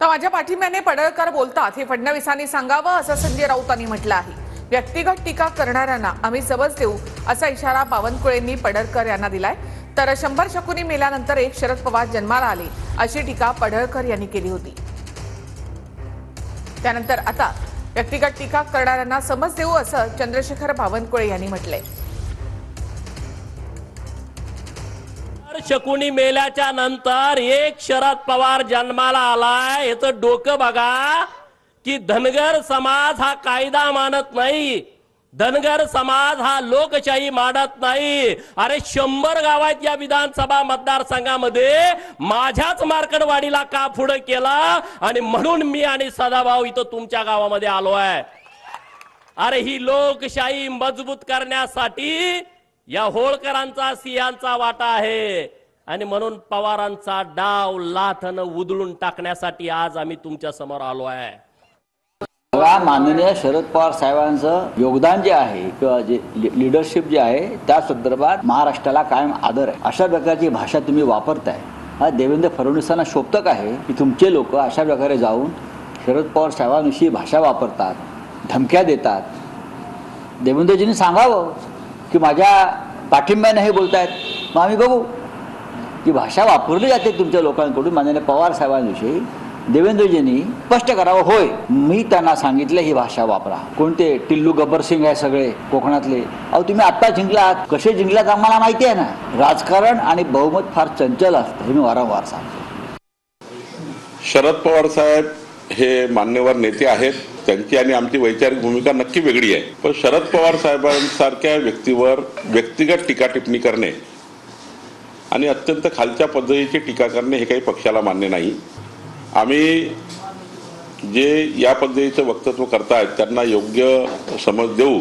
तर माझ्या पाठिंब्याने पडळकर बोलतात हे फडणवीसांनी सांगावं असं संजय राऊतांनी म्हटलं आहे। व्यक्तिगत टीका करणाऱ्यांना आम्ही सबज देऊ असा इशारा बावनकुळेंनी पडळकर यांना दिलाय। तर 100 शकुनी मेल्यानंतर एक शरद पवार जन्माला आले अशी टीका पडळकर यांनी केली होती। त्यानंतर आता व्यक्तिगत टीका करणाऱ्यांना समज देऊ असं चंद्रशेखर बावनकुळे यांनी म्हटलंय। शकुनी मेल्याच्या नंतर एक शरद पवार जन्माला आलाय। याचं डोकं बघा की धनगर समाज हा कायदा मानत नाही, धनगर समाज हा लोकशाही मानत नाही। अरे 100 गावात या विधानसभा मतदारसंघामध्ये माझ्याच मार्कडवाडीला का पुढे केला आणि म्हणून मी आणि सदाभाऊ इथं तुमच्या गावामध्ये आलोय। अरे ही लोकशाही मजबूत करण्यासाठी या होळकरांचा सिंहांचा वाटा आहे आणि म्हणून पवारांचा डाव लाथानं उधळून टाकण्यासाठी आज आम्ही तुमच्या समोर आलो आहे। माननीय शरद पवार साहेबांचं योगदान जे आहे किंवा जे लीडरशिप जे आहे त्या संदर्भात महाराष्ट्राला कायम आदर आहे। अशा प्रकारची भाषा तुम्ही वापरताय हा देवेंद्र फडणवीसांना शोभतक आहे की तुमचे लोक अशा प्रकारे जाऊन शरद पवार साहेबांविषयी भाषा वापरतात, धमक्या देतात। देवेंद्रजींनी सांगावं की माझ्या पाठिंब्याने हे बोलतायत, मग आम्ही बघू की भाषा वापरली जाते तुमच्या लोकांकडून। माननीय पवार साहेबांविषयी देवेंद्रजींनी स्पष्ट करावं, होय मी त्यांना सांगितलं ही भाषा वापरा। कोणते टिल्लू गब्बर सिंग आहे सगळे कोकणातले, अहो तुम्ही आत्ता जिंकलात, कसे जिंकलात आम्हाला माहिती आहे ना। राजकारण आणि बहुमत फार चंचल असतं हे मी वारंवार सांगतो। शरद पवार साहेब हे मान्यवर नेते आहेत, त्यांची आणि आमची वैचारिक भूमिका नक्की वेगळी आहे। पण शरद पवार साहेबांसारख्या व्यक्तीवर व्यक्तिगत टीका टिप्पणी करणे आणि अत्यंत खालच्या पद्धतीची टीका करणे हे काही पक्षाला मान्य नाही। आम्ही जे या पद्धतीचं वक्तव्य करतायत त्यांना योग्य समज देऊ।